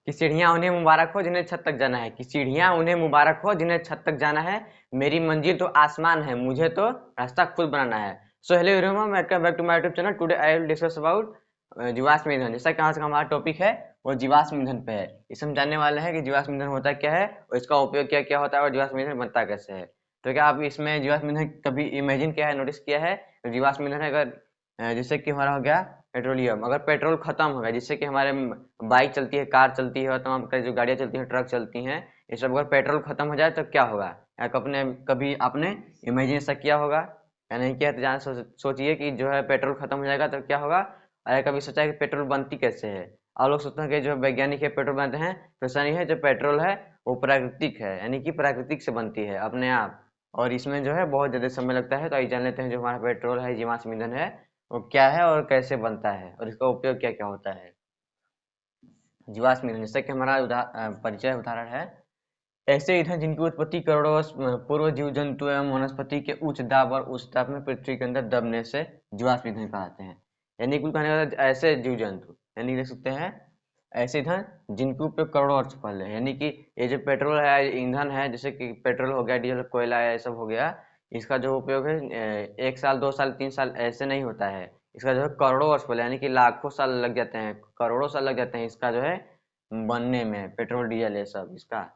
कि सीढ़ियां उन्हें मुबारक हो जिन्हें छत तक जाना है, कि सीढ़ियां उन्हें मुबारक हो जिन्हें छत तक जाना है, मेरी मंजिल तो आसमान है, मुझे तो रास्ता खुद बनाना है। So hello everyone, welcome back to my YouTube channel. Today I will discuss about जीवाश्म ईंधन। जैसा कि आज का हमारा टॉपिक है वो जीवाश्म ईंधन पे है। इसमें हम जानने वाले हैं कि जीवाश्म ईंधन होता क्या है और इसका उपयोग क्या क्या होता है और जीवाश्म ईंधन बनता कैसे है। तो क्या आप इसमें जीवाश्म ईंधन कभी इमेजिन किया है, नोटिस किया है? तो जीवाश्म ईंधन अगर जैसे कि हमारा हो गया पेट्रोलियम, अगर पेट्रोल खत्म हो गया, जिससे कि हमारे बाइक चलती है, कार चलती है और तमाम प्रकार की जो गाड़ियां चलती हैं, ट्रक चलती हैं, ये सब अगर पेट्रोल खत्म हो जाए तो क्या होगा? या अपने कभी आपने इमेजिन ऐसा किया होगा या नहीं किया? तो जान सोचिए कि जो है पेट्रोल खत्म हो जाएगा तो क्या होगा। और कभी सोचा है कि पेट्रोल बनती कैसे है? और लोग सोचते हैं कि जो वैज्ञानिक है पेट्रोल बनाते हैं, तो ऐसा नहीं है। जो पेट्रोल है वो प्राकृतिक है, यानी कि प्राकृतिक से बनती है अपने आप, और इसमें जो है बहुत ज्यादा समय लगता है। तो आइए जान लेते हैं जो हमारा पेट्रोल है, जीवाश्म ईंधन है, वो क्या है और कैसे बनता है और इसका उपयोग क्या क्या होता है। जीवाश्म ईंधन जैसे कि हमारा परिचय उदाहरण है, ऐसे ईंधन जिनकी उत्पत्ति करोड़ों वर्ष पूर्व जीव जंतु एवं वनस्पति के उच्च दाब और उच्च ताप में पृथ्वी के अंदर दबने से जीवाश्म ईंधन कहलाते हैं। यानी कुल कहने का मतलब ऐसे जीव जंतु, यानी देख सकते हैं ऐसे ईंधन जिनके उपयोग करोड़ों वर्ष पहले, यानी कि ये जो पेट्रोल है, ईंधन है, जैसे कि पेट्रोल हो गया, डीजल, कोयला है, ये सब हो गया, इसका जो उपयोग है 1 साल 2 साल 3 साल ऐसे नहीं होता है। इसका जो है करोड़ों वर्ष पहले, यानी कि लाखों साल लग जाते हैं, करोड़ों साल लग जाते हैं इसका जो है बनने में, पेट्रोल डीजल ये सब। इसका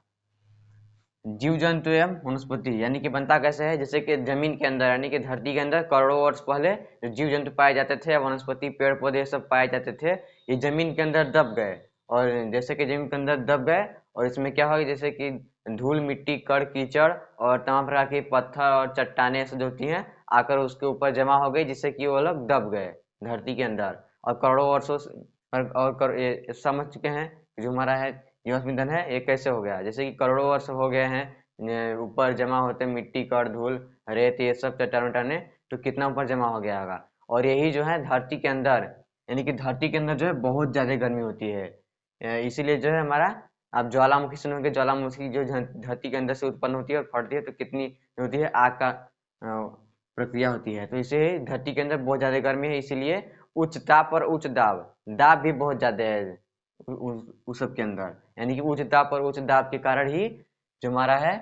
जीव जंतु एवं वनस्पति, यानी कि बनता कैसे है, जैसे कि जमीन के अंदर, यानी कि धरती के अंदर करोड़ों वर्ष पहले जो जीव जंतु पाए जाते थे, वनस्पति पेड़ पौधे सब पाए जाते थे, ये जमीन के अंदर दब गए। और जैसे कि जमीन के अंदर दब गए और इसमें क्या होगा, जैसे कि धूल मिट्टी कण कीचड़ और तमाम प्रकार के पत्थर और चट्टानें ऐसे जो होती हैं आकर उसके ऊपर जमा हो गई, जिससे कि वो लोग दब गए धरती के अंदर। और करोड़ों वर्षों ये समझ चुके हैं कि जो हमारा है जीवाश्म ईंधन है ये कैसे हो गया। जैसे कि करोड़ों वर्ष हो गए हैं ऊपर जमा होते मिट्टी कण धूल रेत ये सब चट्टान वट्टाने, तो कितना ऊपर जमा हो गया होगा। और यही जो है धरती के अंदर, यानी कि धरती के अंदर जो है बहुत ज्यादा गर्मी होती है। इसीलिए जो है हमारा, आप ज्वालामुखी सुनोगे, ज्वालामुखी जो धरती के अंदर से उत्पन्न होती है और फटती है तो कितनी होती है, आग का प्रक्रिया होती है। तो इसे धरती के अंदर बहुत ज्यादा गर्मी है, इसीलिए उच्च ताप और उच्च दाब, दाब भी बहुत ज्यादा है उस सब के अंदर, यानी कि उच्च ताप और उच्च दाब के कारण ही जो हमारा है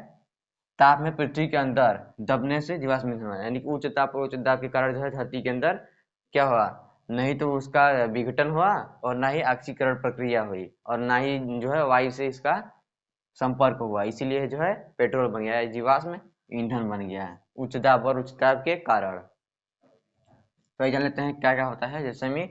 ताप में पृथ्वी के अंदर दबने से जीवाश्म ईंधन हुआ। यानी कि उच्च ताप और उच्च दाब के कारण जो है धरती के अंदर क्या हुआ, नहीं तो उसका विघटन हुआ और ना ही ऑक्सीकरण प्रक्रिया हुई और ना ही जो है वायु से इसका संपर्क हुआ, इसीलिए जो है पेट्रोल बन गया है, जीवाश्म ईंधन बन गया है उच्च दाब और उच्च ताप के कारण। तो ये जान लेते हैं क्या क्या होता है। जैसे में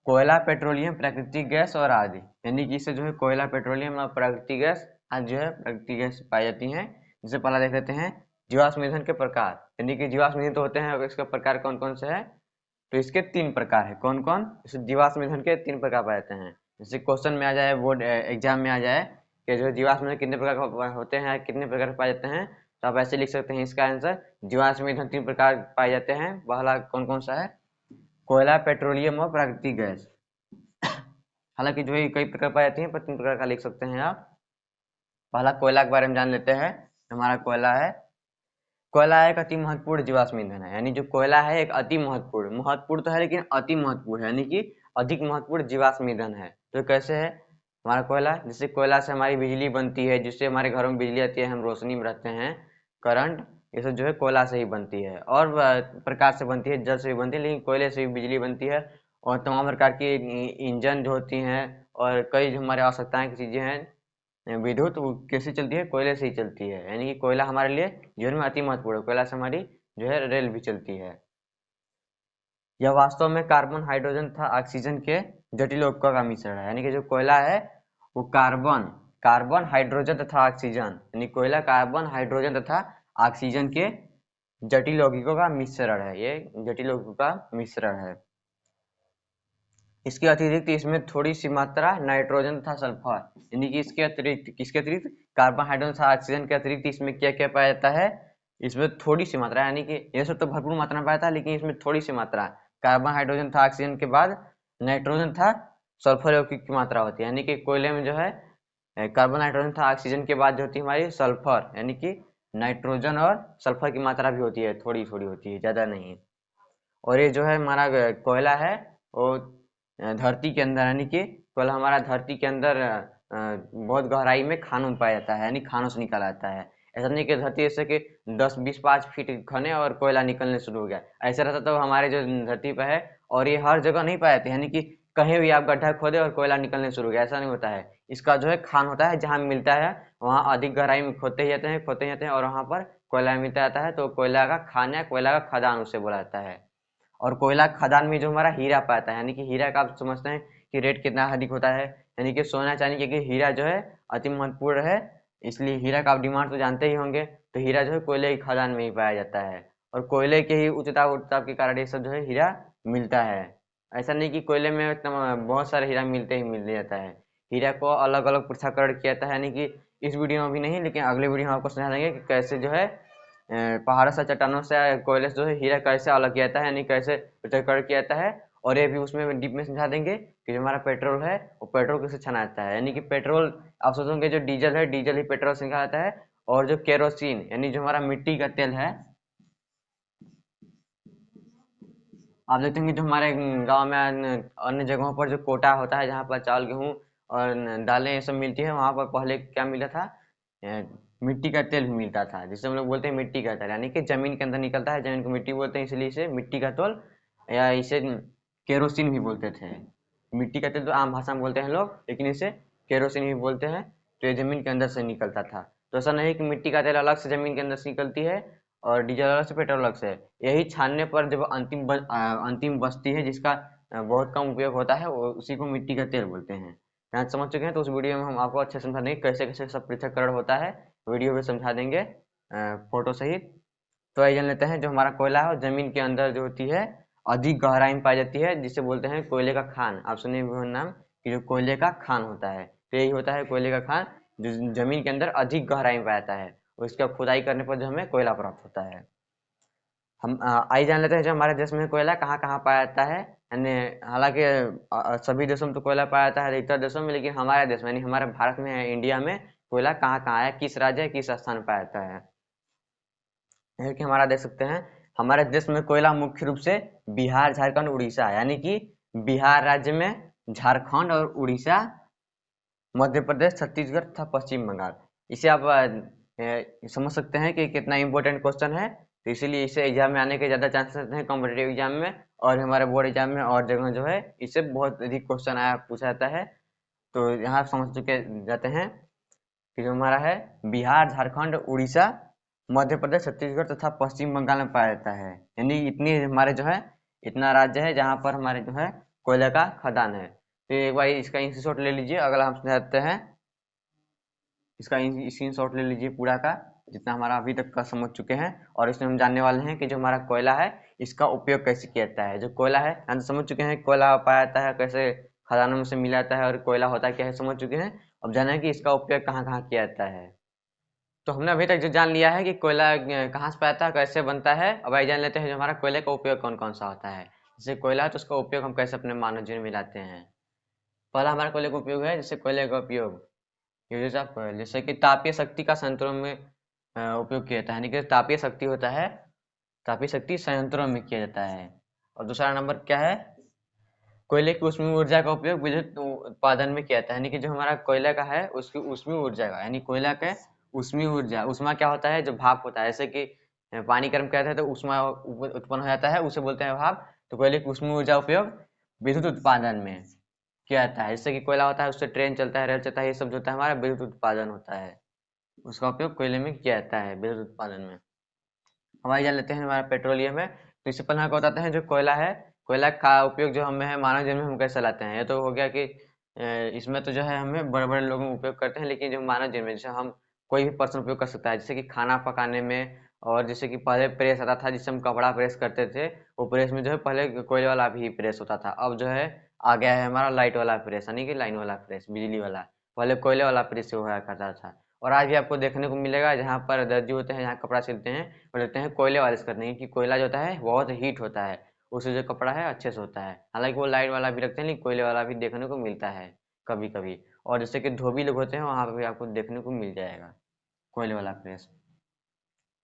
कोयला पेट्रोलियम प्राकृतिक गैस और आदि, यानी कि इससे जो है कोयला पेट्रोलियम और प्राकृतिक गैस आज जो है प्राकृतिक गैस पाई जाती हैं। जिसे पहला देख लेते हैं जीवाश्म ईंधन के प्रकार, यानी कि जीवाश्म ईंधन तो होते हैं, अब इसका प्रकार कौन कौन से है। तो इसके 3 प्रकार है। कौन कौन? जैसे जीवाश्म ईंधन के 3 प्रकार पाए जाते हैं। जैसे क्वेश्चन में आ जाए, बोर्ड एग्जाम में आ जाए कि जो जीवाश्म ईंधन कितने प्रकार का होते हैं, कितने प्रकार पाए जाते हैं, तो आप ऐसे लिख सकते हैं इसका आंसर। जीवाश्म ईंधन 3 प्रकार पाए जाते हैं। पहला कौन कौन सा है? कोयला पेट्रोलियम और प्राकृतिक गैस। हालांकि जो है कई प्रकार पाई जाती हैं, पर 3 प्रकार का लिख सकते हैं आप। पहला कोयला के बारे में जान लेते हैं। हमारा कोयला है, कोयला एक अति महत्वपूर्ण जीवाश्म ईंधन है। यानी जो कोयला है एक अति महत्वपूर्ण, महत्वपूर्ण तो है लेकिन अति महत्वपूर्ण है, यानी कि अधिक महत्वपूर्ण जीवाश्म ईंधन है। तो कैसे है हमारा कोयला? जैसे कोयला से हमारी बिजली बनती है, जिससे हमारे घरों में बिजली आती है, हम रोशनी में रहते हैं, करंट, ये सब जो है कोयला से ही बनती है। और प्रकार से बनती है, जल से भी बनती है, लेकिन कोयले से भी बिजली बनती है। और तमाम प्रकार की इंजन जो होती हैं और कई जो हमारे आवश्यकताएं की चीजें हैं, विद्युत, वो कैसे चलती है? कोयले से ही चलती है। यानी कि कोयला हमारे लिए जीवन में अति महत्वपूर्ण है। कोयला से हमारी जो है रेल भी चलती है। यह वास्तव में कार्बन हाइड्रोजन तथा ऑक्सीजन के जटिल यौगिकों का मिश्रण है। यानी कि जो कोयला है वो कार्बन कार्बन हाइड्रोजन तथा ऑक्सीजन, यानी कोयला कार्बन हाइड्रोजन तथा ऑक्सीजन के जटिल यौगिकों का मिश्रण है। ये जटिल यौगिकों का मिश्रण है। इसके अतिरिक्त इसमें थोड़ी सी मात्रा नाइट्रोजन तथा सल्फर, यानी कि इसके अतिरिक्त, किसके अतिरिक्त? कार्बन हाइड्रोजन तथा ऑक्सीजन के अतिरिक्त इसमें क्या क्या पाया जाता है? इसमें थोड़ी सी मात्रा, यानी कि ये सब तो भरपूर मात्रा में पाया जाता है, लेकिन इसमें थोड़ी सी मात्रा कार्बन हाइड्रोजन तथा ऑक्सीजन के बाद नाइट्रोजन तथा सल्फर यौगिक की मात्रा होती है। यानी कि कोयले में जो है कार्बन हाइड्रोजन तथा ऑक्सीजन के बाद जो होती है हमारी सल्फर, यानी कि नाइट्रोजन और सल्फर की मात्रा भी होती है, थोड़ी थोड़ी होती है, ज्यादा नहीं। और ये जो है हमारा कोयला है वो धरती के अंदर, यानी कि कोयला हमारा धरती के अंदर बहुत गहराई में खानों में पाया जाता है, यानी खानों से निकल आता है। ऐसा नहीं कि धरती जैसे कि 10-20-5 फीट खने और कोयला निकलने शुरू हो गया, ऐसा रहता तो हमारे जो धरती पर है, और ये हर जगह नहीं पाया जाते, यानी कि कहीं भी आप गड्ढा खोदे और कोयला निकलने शुरू हो गया, ऐसा नहीं होता है। इसका जो है खान होता है, जहाँ मिलता है वहाँ अधिक गहराई में खोदते ही जाते हैं, खोदते ही जाते हैं, और वहाँ पर कोयला मिलता जाता है, तो कोयला का खान या कोयला का खदान उसे बोला जाता है। और कोयला खदान में जो हमारा हीरा पाता है, यानी कि हीरा का आप समझते हैं कि रेट कितना अधिक होता है, यानी कि सोना चांदी, क्योंकि हीरा जो है अति महत्वपूर्ण है, इसलिए हीरा का आप डिमांड तो जानते ही होंगे। तो हीरा जो है कोयले की खदान में ही पाया जाता है, और कोयले के ही उच्चताप उच्चताप के कारण ये सब जो है हीरा मिलता है। ऐसा नहीं कि कोयले में इतना बहुत सारे हीरा मिलते ही मिल जाता है। हीरा को अलग अलग पृथक्करण किया जाता है, यानी कि इस वीडियो में भी नहीं, लेकिन अगले वीडियो में आपको समझा देंगे कि कैसे जो है पहाड़ों से, चट्टानों से, कोयले से जो है हीरा कैसे अलग किया जाता है, यानी कैसे पृथक्करण किया जाता है। और ये भी उसमें डीप में समझा देंगे कि जो हमारा पेट्रोल है वो पेट्रोल कैसे छना जाता है, यानी कि पेट्रोल आप सोचोगे जो डीजल है, डीजल ही पेट्रोल से निकाला जाता है। और जो केरोसिन यानी जो हमारा मिट्टी का तेल है, आप देखते होंगे जो हमारे गांव में अन्य जगहों पर जो कोटा होता है, जहाँ पर चावल गेहूँ और दालें ये सब मिलती है, वहाँ पर पहले क्या मिला था, अ, मिट्टी का तेल भी मिलता था, जिसे हम लोग बोलते हैं मिट्टी का तेल, यानी कि जमीन के अंदर निकलता है, जमीन को मिट्टी बोलते हैं, इसलिए इसे मिट्टी का तेल या इसे केरोसिन भी बोलते थे। मिट्टी का तेल तो आम भाषा में बोलते हैं लोग, लेकिन इसे केरोसिन भी बोलते हैं। तो ये जमीन के अंदर से निकलता था। तो ऐसा नहीं कि मिट्टी का तेल अलग से जमीन के अंदर से निकलती है और डीजल अलग से, पेट्रोल अलग से। यही छानने पर जब अंतिम बचती है, जिसका बहुत कम उपयोग होता है, वो उसी को मिट्टी का तेल बोलते हैं। यहाँ तक समझ चुके हैं, तो उस वीडियो में हम आपको अच्छे से समझा देंगे कैसे कैसे सब पृथक्करण होता है, वीडियो में समझा देंगे फोटो सहित। तो आइए जान लेते हैं, जो हमारा कोयला है वो जमीन के अंदर जो होती है अधिक गहराई में पाई जाती है, जिसे बोलते हैं कोयले का खान। आप सुनिए भी नाम कि जो कोयले का खान होता है, तो यही होता है कोयले का खान, जो जमीन के अंदर अधिक गहराई में पाया जाता है, और इसका खुदाई करने पर जो हमें कोयला प्राप्त होता है। हम आइए जान लेते हैं जो हमारे देश में कोयला कहाँ कहाँ पाया जाता है, यानी हालांकि सभी देशों में तो कोयला पाया जाता है, अधिकतर देशों में, लेकिन हमारे देश में यानी हमारे भारत में इंडिया में कोयला कहाँ कहाँ है, किस राज्य किस स्थान में पाया जाता है। जैसे कि हमारा देख सकते हैं, हमारे देश में कोयला मुख्य रूप से बिहार, झारखंड, उड़ीसा, यानी कि बिहार राज्य में, झारखंड और उड़ीसा, मध्य प्रदेश, छत्तीसगढ़ तथा पश्चिम बंगाल। इसे आप समझ सकते हैं कि कितना इम्पोर्टेंट क्वेश्चन है। तो इसीलिए इसे एग्जाम में आने के ज़्यादा चांसेस हैं, कॉम्पिटेटिव एग्जाम में और हमारे बोर्ड एग्जाम में, और जगह जो है इससे बहुत अधिक क्वेश्चन आया पूछा जाता है। तो यहाँ समझ चुके जाते हैं कि जो हमारा है बिहार, झारखंड, उड़ीसा, मध्य प्रदेश, छत्तीसगढ़ तथा पश्चिम बंगाल में पाया जाता है, यानी इतनी हमारे जो है इतना राज्य है जहाँ पर हमारे जो है कोयला का खदान है। तो एक बार इसका स्क्रीनशॉट ले लीजिए, अगला हम समझाते हैं, इसका स्क्रीनशॉट ले लीजिए पूरा का, जितना हमारा अभी तक का समझ चुके हैं। और इसमें हम जानने वाले हैं कि जो हमारा कोयला है इसका उपयोग कैसे किया जाता है। जो कोयला है हम समझ चुके हैं, कोयला पाया जाता है कैसे, खदानों में से मिला जाता है, और कोयला होता है क्या है समझ चुके हैं। अब जाना है कि इसका उपयोग कहाँ कहाँ किया जाता है। तो हमने अभी तक जो जान लिया है कि कोयला कहाँ से पाया जाता है, कैसे बनता है। अब आइए जान लेते हैं जो हमारा कोयले का उपयोग कौन कौन सा होता है। जैसे कोयला है तो उसका उपयोग हम कैसे अपने मानव जीवन में लाते हैं। पहला हमारा कोयले का उपयोग है, जैसे कोयले का उपयोग यूजेस ऑफ कोयल, जैसे कि तापीय शक्ति का संयंत्रों में उपयोग किया जाता है, यानी कि तापीय शक्ति होता है, तापीय शक्ति संयंत्रों में किया जाता है। और दूसरा नंबर क्या है, कोयले की ऊष्मीय ऊर्जा का उपयोग विद्युत उत्पादन में किया जाता है, यानी कि जो हमारा कोयला का है उसकी ऊष्मीय ऊर्जा का, यानी कोयला के ऊष्मीय ऊर्जा, ऊष्मा क्या होता है, जो भाप होता है, जैसे कि पानी गर्म किया जाता है तो ऊष्मा उत्पन्न हो जाता है, उसे बोलते हैं भाप। तो कोयले की ऊष्मीय ऊर्जा उपयोग विद्युत उत्पादन में किया जाता है, जैसे कि कोयला होता है उससे ट्रेन चलता है, रेल चलता है, ये सब जो होता है हमारा विद्युत उत्पादन होता है, उसका उपयोग कोयले में किया जाता है विद्युत उत्पादन में। हवाई जान लेते हैं हमारा पेट्रोलियम है। तो इससे पहले आपको बताते हैं जो कोयला है, कोयला का उपयोग जो हमें है मानव जीवन में हम कैसे लाते हैं। ये तो हो गया कि इसमें तो जो है हमें बड़े बड़े लोग उपयोग करते हैं, लेकिन जो मानव जीवन में जैसे हम कोई भी पर्सन उपयोग कर सकता है, जैसे कि खाना पकाने में, और जैसे कि पहले प्रेस आता था जिससे हम कपड़ा प्रेस करते थे, वो प्रेस में जो है पहले कोयले वाला भी प्रेस होता था। अब जो है आ गया है हमारा लाइट वाला प्रेस, यानी कि लाइन वाला प्रेस, बिजली वाला। पहले कोयले वाला प्रेस हुआ करता था। और आज भी आपको देखने को मिलेगा जहाँ पर दर्जी होते हैं, जहाँ कपड़ा सिलते हैं, वो देखते हैं कोयले वाले से करते हैं, क्योंकि कोयला जो होता है बहुत हीट होता है, उससे जो कपड़ा है अच्छे से होता है। हालांकि वो लाइट वाला भी रखते हैं, लेकिन कोयले वाला भी देखने को मिलता है कभी कभी। और जैसे कि धोबी लोग होते हैं वहाँ पर भी आपको देखने को मिल जाएगा कोयले वाला प्रेस।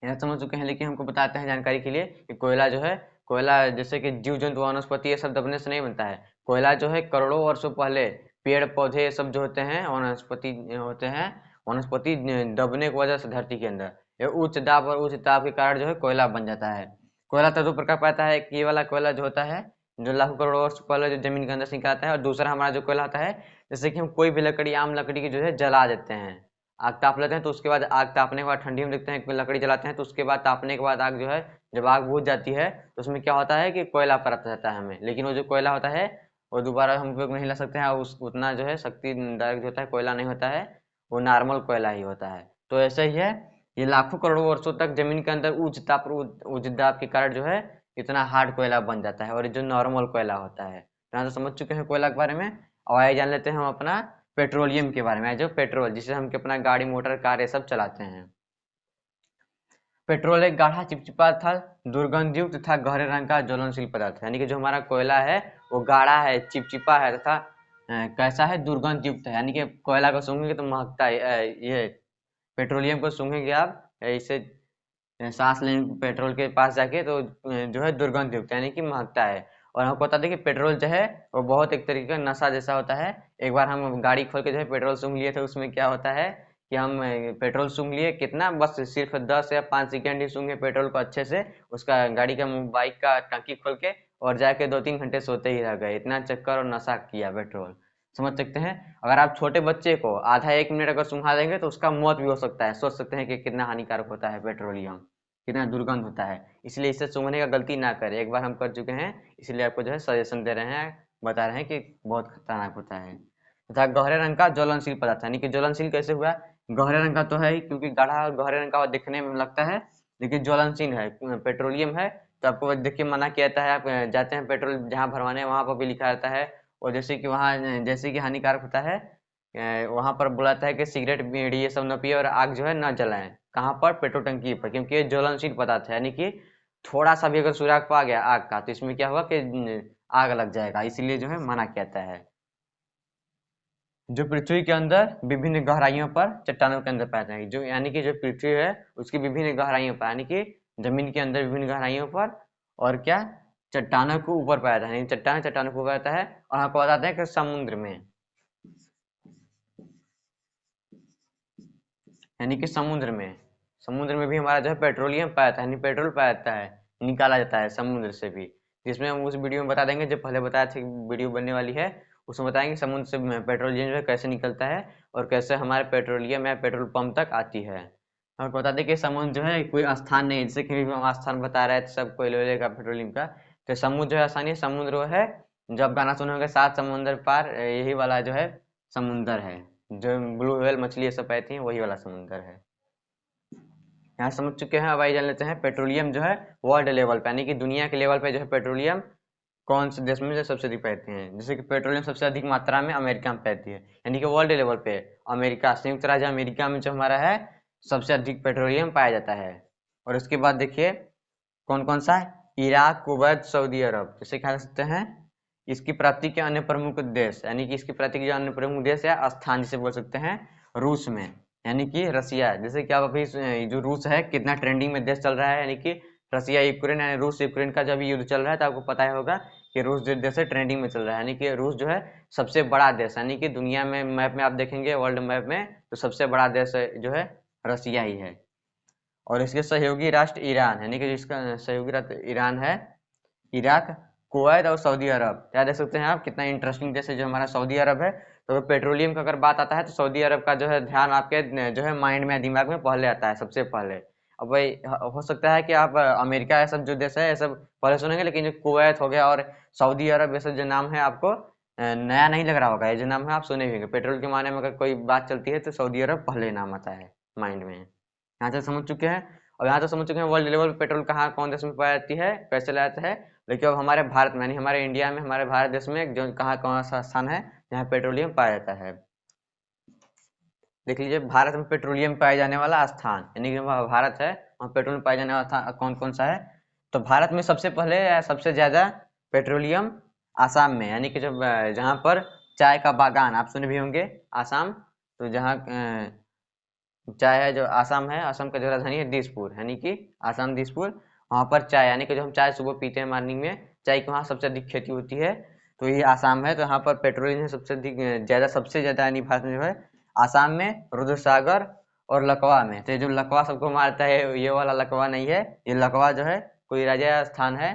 यह समझ चुके हैं, लेकिन हमको बताते हैं जानकारी के लिए कि कोयला जो है, कोयला जैसे कि जीव जंतु वनस्पति ये सब दबने से नहीं बनता है। कोयला जो है करोड़ों वर्षों पहले पेड़ पौधे सब जो होते हैं वनस्पति होते हैं, वनस्पति दबने की वजह से धरती के अंदर ये उच्च दाब और उच्च दाब के कारण जो है कोयला बन जाता है। कोयला तो दो प्रकार पाता है, एक ये वाला कोयला जो होता है जो लाखों करोड़ वर्ष पहले जो जमीन के अंदर से निकलता है, और दूसरा हमारा जो कोयला होता है जैसे कि हम कोई भी लकड़ी, आम लकड़ी की जो है जला देते हैं, आग ताप लेते हैं, तो उसके बाद आग तापने के बाद ठंडी में देखते हैं कि लकड़ी जलाते हैं, तो उसके बाद तापने के बाद आग जो है जब आग बुझ जाती है तो उसमें क्या होता है कि कोयला प्राप्त होता है हमें। लेकिन वो जो कोयला होता है वो दोबारा हम उपयोग नहीं ला सकते हैं, उस उतना जो है शक्तिदायक जो होता है कोयला नहीं होता है, वो नॉर्मल कोयला ही होता है। तो ऐसा ही है, ये लाखों करोड़ों वर्षों तक जमीन के अंदर उच्च ताप उच्च दाब के कारण जो है इतना हार्ड कोयला बन जाता है, और जो नॉर्मल कोयला होता है। तो यहाँ तो समझ चुके हैं कोयला के बारे में। और आइए जान लेते हैं हम अपना पेट्रोलियम के बारे में, जो पेट्रोल जिससे हम अपना गाड़ी मोटर कार ये सब चलाते हैं। पेट्रोल एक गाढ़ा चिपचिपा था दुर्गंधयुक्त तथा गहरे रंग का ज्वलनशील पदार्थ है, यानी कि जो हमारा कोयला है वो गाढ़ा है, चिपचिपा है तथा कैसा है, दुर्गंध युक्त है, यानी कि कोयला को सूंघेंगे तो महकता है। ये पेट्रोलियम को सूंघेंगे आप, इसे सांस लेंगे पेट्रोल के पास जाके तो जो है दुर्गंध युक्त यानी कि महकता है। और हमको बता दें कि पेट्रोल जो है वो बहुत एक तरीके का नशा जैसा होता है। एक बार हम गाड़ी खोल के जो है पेट्रोल सूंघ लिए थे, उसमें क्या होता है कि हम पेट्रोल सूंघ लिए कितना, बस सिर्फ 10 या 5 सेकेंड ही सूंघे पेट्रोल को अच्छे से, उसका गाड़ी का बाइक का टंकी खोल के, और जाके 2-3 घंटे सोते ही रह गए, इतना चक्कर और नशा किया पेट्रोल। समझ सकते हैं, अगर आप छोटे बच्चे को आधा 1 मिनट अगर सूंघा देंगे तो उसका मौत भी हो सकता है। सोच सकते हैं कि कितना हानिकारक होता है पेट्रोलियम, कितना दुर्गंध होता है। इसलिए इसे सूंघने का गलती ना करें, एक बार हम कर चुके हैं, इसलिए आपको जो है सजेशन दे रहे हैं, बता रहे हैं कि बहुत खतरनाक होता है। तथा गहरे रंग का ज्वलनशील पदार्थ, यानी कि ज्वलनशील कैसे हुआ, गहरे रंग का तो है ही क्योंकि गाढ़ा और गहरे रंग का दिखने में लगता है, लेकिन ज्वलनशील है, पेट्रोलियम है। तो आपको देखिए मना किया जाता है, आप जाते हैं पेट्रोल जहाँ भरवाने वहां पर भी लिखा रहता है, और जैसे कि वहाँ जैसे कि हानिकारक होता है वहां पर बुलाता है कि सिगरेट बीड़ी ये सब न पिए और आग जो है न जलाएं। कहाँ पर, पेट्रोल टंकी पर, क्योंकि ये ज्वलनशील पदार्थ है, यानी कि थोड़ा सा भी अगर सुराग पा गया आग का तो इसमें क्या होगा कि आग लग जाएगा, इसीलिए जो है मना किया जाता है। जो पृथ्वी के अंदर विभिन्न गहराइयों पर चट्टानों के अंदर पाए जाते हैं, जो यानी कि जो पृथ्वी है उसकी विभिन्न गहराइयों पर, यानी कि जमीन के अंदर विभिन्न गहराइयों पर, और क्या, चट्टानों के ऊपर पाया जाता है, यानी चट्टानों के ऊपर आता है। और आपको बताते हैं कि समुद्र में, यानी कि समुद्र में भी हमारा जो है पेट्रोलियम पाया जाता है, यानी पेट्रोल पाया जाता है, निकाला जाता है समुद्र से भी, जिसमें हम उस वीडियो में बता देंगे जो पहले बताया था वीडियो बनने वाली है, उसमें बताएंगे समुद्र से पेट्रोलियम जो है कैसे निकलता है और कैसे हमारे पेट्रोलियम या पेट्रोल पंप तक आती है। आपको बता दें कि समुद्र जो है कोई स्थान नहीं है, जैसे कि हम स्थान बता रहे थे सब कोयले का पेट्रोलियम का, तो समुद्र जो है आसानी है, समुद्र वो है जब गाना सुने होंगे सात समुंदर पार, यही वाला जो है समुंदर है, जो ब्लू व्हेल मछली ये सब पाती है वही वाला समुंदर है। यहाँ समझ चुके हैं, अब आइए जान लेते हैं पेट्रोलियम जो है वर्ल्ड लेवल पे, यानी कि दुनिया के लेवल पे जो है पेट्रोलियम कौन से देश में जो सबसे अधिक पाती है। जैसे कि पेट्रोलियम सबसे अधिक मात्रा में अमेरिका में पाती है, यानी कि वर्ल्ड लेवल पे अमेरिका, संयुक्त राज्य अमेरिका में जो हमारा है सबसे अधिक पेट्रोलियम पाया जाता है। और उसके बाद देखिए कौन कौन सा है, इराक, कुवैत, सऊदी अरब, जैसे कह सकते हैं इसकी प्राप्ति के अन्य प्रमुख देश, यानी कि इसकी प्राप्ति के जो अन्य प्रमुख देश या स्थान जिसे बोल सकते हैं रूस में, यानी कि रसिया। जैसे कि आप अभी जो रूस है कितना ट्रेंडिंग में देश चल रहा है, यानी कि रसिया यूक्रेन, यानी रूस यूक्रेन का जब युद्ध चल रहा है तो आपको पता ही होगा कि रूस जो देश है ट्रेंडिंग में चल रहा है, यानी कि रूस जो है सबसे बड़ा देश, यानी कि दुनिया में मैप में आप देखेंगे वर्ल्ड मैप में तो सबसे बड़ा देश जो है रसिया ही है। और इसके सहयोगी राष्ट्र ईरान, यानी कि जिसका सहयोगी राष्ट्र ईरान है, इराक, कुवैत और सऊदी अरब। क्या देख सकते हैं आप, कितना इंटरेस्टिंग देश है जो हमारा सऊदी अरब है। तो पेट्रोलियम का अगर बात आता है तो सऊदी अरब का जो है ध्यान आपके जो है माइंड में दिमाग में पहले आता है सबसे पहले। अब भाई हो सकता है कि आप अमेरिका ये सब जो देश है ये सब पहले सुनेंगे, लेकिन जो कुवैत हो गया और सऊदी अरब ये सब जो नाम है आपको नया नहीं लग रहा होगा, ये जो नाम है आप सुने होंगे। पेट्रोल के मामले में अगर कोई बात चलती है तो सऊदी अरब पहले नाम आता है माइंड में। यहाँ से समझ चुके हैं, और यहाँ तो समझ चुके हैं वर्ल्ड लेवल पे पेट्रोल कहाँ कौन देश में पाई जाती है, कैसे लाता है। लेकिन अब हमारे भारत में, यानी हमारे इंडिया में, हमारे भारत देश में जो कहाँ कौन सा स्थान है जहाँ पेट्रोलियम पाया जाता है। देख लीजिए भारत में पेट्रोलियम पाए जाने वाला स्थान, यानी कि वहाँ भारत है वहाँ पेट्रोलियम पाए जाने वाला स्थान कौन कौन सा है। तो भारत में सबसे पहले या सबसे ज्यादा पेट्रोलियम आसाम में, यानी कि जब जहाँ पर चाय का बागान आप सुने भी होंगे आसाम, तो जहाँ चाय है जो आसाम है, आसाम का जो राजधानी है दिसपुर, यानी कि आसाम दिसपुर, वहाँ पर चाय, यानी कि जो हम चाय सुबह पीते हैं मॉर्निंग में, चाय की वहाँ सबसे अधिक खेती होती है। तो ये आसाम है, तो यहाँ पर पेट्रोलियम सबसे सबसे ज्यादा यानी भारत में जो है आसाम में, रुद्रसागर और लकवा में। तो ये जो लकवा सबको मारता है, ये वाला लकवा नहीं है, ये लकवा जो है कोई राजस्थान है,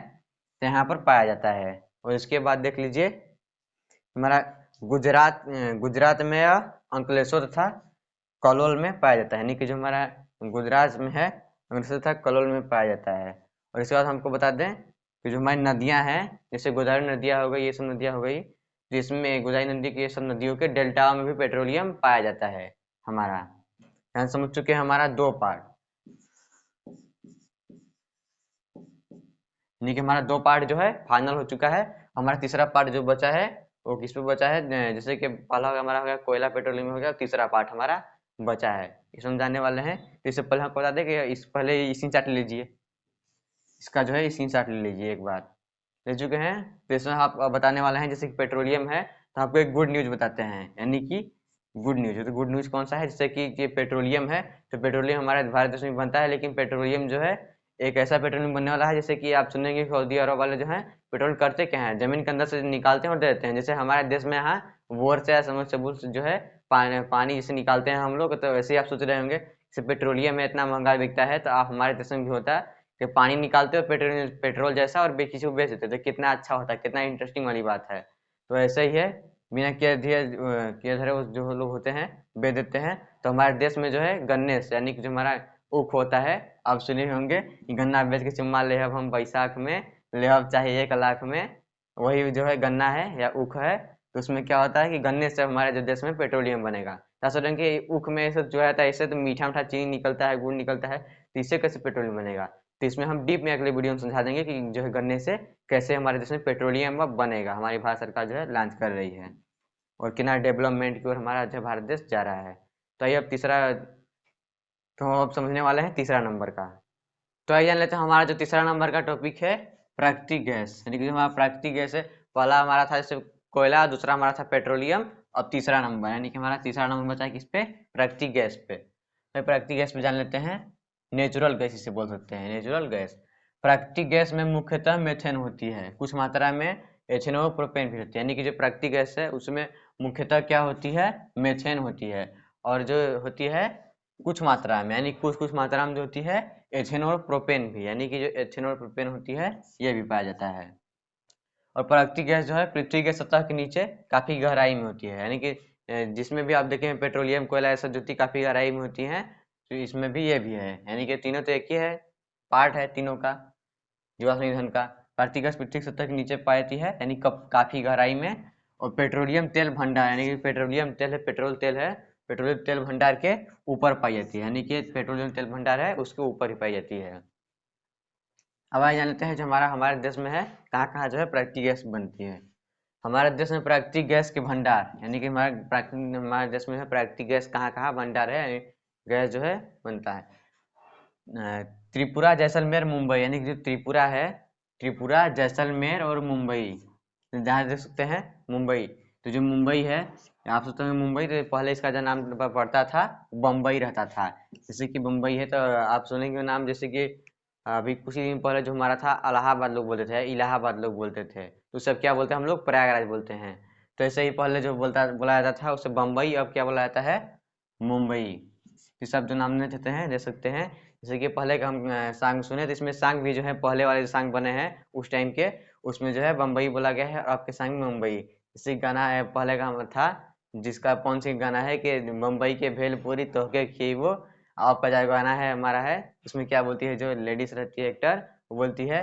तो यहाँ पर पाया जाता है। और इसके बाद देख लीजिए हमारा गुजरात में या अंकलेश्वर तथा कलोल में पाया जाता है, यानी कि जो हमारा गुजरात में है अंकलेश्वर तथा कलोल में पाया जाता है। और इसके बाद हमको बता दें कि जो हमारी नदियां हैं, जैसे गोदावरी नदियां हो गई, ये सब नदियां हो गई, जिसमें गोदावरी नदी की ये सब नदियों के डेल्टा में भी पेट्रोलियम पाया जाता है हमारा। यहाँ समझ चुके हैं हमारा दो पार्ट, यानी कि हमारा दो पार्ट जो है फाइनल हो चुका है। हमारा तीसरा पार्ट जो बचा है वो किस पे बचा है, जैसे कि पहला हमारा हो गया कोयला पेट्रोलियम हो गया, तीसरा पार्ट हमारा बचा है, इसमें हम जानने वाले हैं। तो इससे पहले हमको बता दें कि पहले इसी चार्ट लीजिए, इसका जो है स्क्रीन शॉट ले लीजिए एक बार। ले चुके हैं, तो इसमें आप बताने वाले हैं, जैसे कि पेट्रोलियम है तो आपको एक गुड न्यूज बताते हैं, यानी कि गुड न्यूज। तो गुड न्यूज कौन सा है, जैसे कि ये पेट्रोलियम है, तो पेट्रोलियम हमारे भारत देश में बनता है, लेकिन पेट्रोलियम जो है एक ऐसा पेट्रोलियम बनने वाला है, जैसे कि आप सुनेंगे सऊदी अरब वाले जो है पेट्रोल करते क्या है, जमीन के अंदर से निकालते हैं और दे देते हैं। जैसे हमारे देश में यहाँ बोर से या समरसेबुल से जो है पानी जैसे निकालते हैं हम लोग, तो वैसे ही आप सोच रहे होंगे जैसे पेट्रोलियम में इतना महंगा बिकता है, तो आप हमारे देश में भी होता है कि पानी निकालते हो पेट्रोल जैसा और किसी को बेच देते, तो कितना अच्छा होता है, कितना इंटरेस्टिंग वाली बात है। तो ऐसा ही है, बिना किए धरे जो लोग होते हैं बेच देते हैं। तो हमारे देश में जो है गन्ने से, यानी कि जो हमारा ऊख होता है, आप सुने होंगे कि गन्ना बेच के चुम्मा लेहब हम बैसाख में, लेहब चाहे 1 लाख में, वही जो है गन्ना है या ऊख है। तो उसमें क्या होता है कि गन्ने से हमारे जो देश में पेट्रोलियम बनेगा। तो कि ऊख में से जो है इससे तो मीठा मीठा चीनी निकलता है, गुड़ निकलता है, तो इससे कैसे पेट्रोलियम बनेगा। तो इसमें हम डीप में अगले वीडियो में समझा देंगे कि जो है गन्ने से कैसे हमारे देश में पेट्रोलियम बनेगा, हमारी भारत सरकार जो है लॉन्च कर रही है, और कितना डेवलपमेंट की ओर हमारा जो भारत देश जा रहा है। तो आइए अब तीसरा, तो हम अब समझने वाले हैं तीसरा नंबर का। तो आइए जान लेते हैं हमारा जो तीसरा नंबर का टॉपिक है प्राकृतिक गैस, यानी कि जो हमारा प्राकृतिक गैस है, पहला हमारा था जैसे कोयला, दूसरा हमारा था पेट्रोलियम, अब तीसरा नंबर, यानी कि हमारा तीसरा नंबर बचा है किस पे, प्राकृतिक गैस पे। तो प्राकृतिक गैस पे जान लेते हैं, नेचुरल गैस इसे बोल सकते हैं, नेचुरल गैस। प्राकृतिक गैस में मुख्यतः मेथेन होती है, कुछ मात्रा में एथेन और प्रोपेन भी होती है, यानी कि जो प्राकृतिक गैस है उसमें मुख्यतः क्या होती है, मेथेन होती है, और जो होती है कुछ मात्रा में, यानी कुछ कुछ मात्रा में जो होती है एथेन और प्रोपेन भी, यानी कि जो एथेन और प्रोपेन होती है ये भी पाया जाता है। और प्राकृतिक गैस जो है पृथ्वी के सतह के नीचे काफी गहराई में होती है, यानी कि जिसमें भी आप देखें पेट्रोलियम कोयला ऐसा जो काफी गहराई में होती है, तो इसमें भी ये भी है, यानी कि तीनों तो एक ही है, पार्ट है तीनों का, जीवाश्म ईंधन का। प्राकृतिक गैस पृथ्वी की सतह के नीचे पाई जाती है, यानी काफी गहराई में। और पेट्रोलियम तेल भंडार, यानी कि पेट्रोलियम तेल है, पेट्रोलियम तेल भंडार के ऊपर पाई जाती है, यानी कि पेट्रोलियम तेल भंडार है उसके ऊपर ही पाई जाती है। अब आइए जान लेते हैं जो हमारे देश में है कहाँ कहाँ जो है प्राकृतिक गैस बनती है। हमारे देश में प्राकृतिक गैस के भंडार, यानी कि हमारे देश में है प्राकृतिक गैस कहाँ कहाँ भंडार है, गैस जो है बनता है त्रिपुरा, जैसलमेर, मुंबई, यानी कि जो त्रिपुरा है, त्रिपुरा, जैसलमेर और मुंबई, जहाँ देख सकते हैं मुंबई। तो जो मुंबई है, आप सोचते हैं मुंबई, तो पहले इसका जो नाम पड़ता था बम्बई रहता था, जैसे कि बम्बई है, तो आप सुनेंगे नाम, जैसे कि अभी कुछ ही दिन पहले जो हमारा था इलाहाबाद लोग बोलते थे, इलाहाबाद लोग बोलते थे, तो सब क्या बोलते हैं हम लोग, प्रयागराज बोलते हैं। तो ऐसे ही पहले जो बोला जाता था उसे बम्बई, अब क्या बोला जाता है, मुंबई। ये सब जो नाम लेते हैं दे सकते हैं, जैसे कि पहले का हम सॉन्ग सुने, तो इसमें सॉन्ग भी जो है पहले वाले जो सॉन्ग बने हैं उस टाइम के, उसमें जो है बम्बई बोला गया है, और आपके सॉन्ग में मुंबई। जैसे गाना है पहले का था, जिसका कौन सी गाना है कि मुंबई के भेलपुरी तोहके खीबो, आपका जो गाना है हमारा है, उसमें क्या बोलती है जो लेडीज रहती है एक्टर, वो बोलती है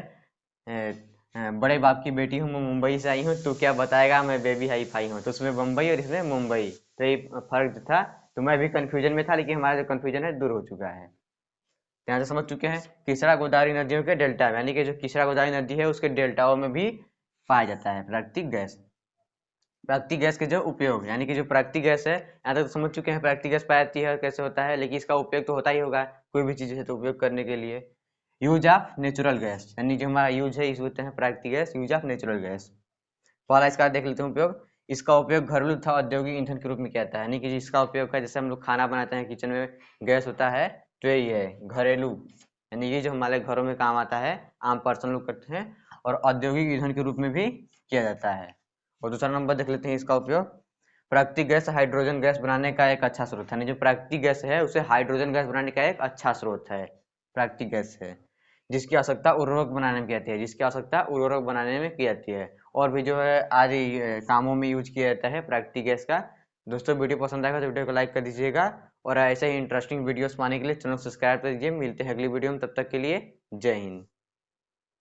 बड़े बाप की बेटी हूँ, मैं मुंबई से आई हूँ, तू क्या बताएगा, मैं बेबी हाई फाई हूँ। तो उसमें बम्बई और इसमें मुंबई, तो ये फर्क जो था, तो मैं भी कंफ्यूजन में था, लेकिन हमारा जो कंफ्यूजन है दूर हो चुका है। यहाँ से समझ चुके हैं किसरा गोदावरी नदियों के डेल्टा में, यानी कि जो किसरा गोदावरी नदी है उसके डेल्टाओं में भी पाया जाता है प्राकृतिक गैस। प्राकृतिक गैस के जो उपयोग, यानी कि जो प्राकृतिक गैस है, यहाँ तक तो समझ चुके हैं प्राकृतिक गैस पाई जाती है कैसे होता है, लेकिन इसका उपयोग तो होता ही होगा, कोई भी चीज़ है तो उपयोग करने के लिए। यूज ऑफ नेचुरल गैस, यानी जो हमारा यूज है इस होते हैं प्राकृतिक gas, use of natural gas. पहला इसका देख लेते हैं उपयोग। इसका उपयोग घरेलू तथा औद्योगिक ईंधन के रूप में किया जाता है, यानी कि जिसका उपयोग है, जैसे हम लोग खाना बनाते हैं किचन में गैस होता है, तो यही है घरेलू, यानी ये जो हमारे घरों में काम आता है, आम पर्सन लोग करते हैं, और औद्योगिक ईंधन के रूप में भी किया जाता है। और दूसरा नंबर देख लेते हैं इसका उपयोग। प्राकृतिक गैस हाइड्रोजन गैस बनाने का एक अच्छा स्रोत है, जो प्राकृतिक गैस है उसे हाइड्रोजन गैस बनाने का एक अच्छा स्रोत है, प्राकृतिक गैस है, जिसकी आवश्यकता उर्वरक बनाने में की जाती है, जिसकी आवश्यकता उर्वरक बनाने में की जाती है, और भी जो है आदि कामों में यूज किया जाता है प्राकृतिक गैस का। दोस्तों वीडियो पसंद आएगा तो वीडियो को लाइक कर दीजिएगा, और ऐसे ही इंटरेस्टिंग वीडियोस पाने के लिए चैनल सब्सक्राइब कर दीजिए। मिलते हैं अगली वीडियो में, तब तक के लिए जय हिंद।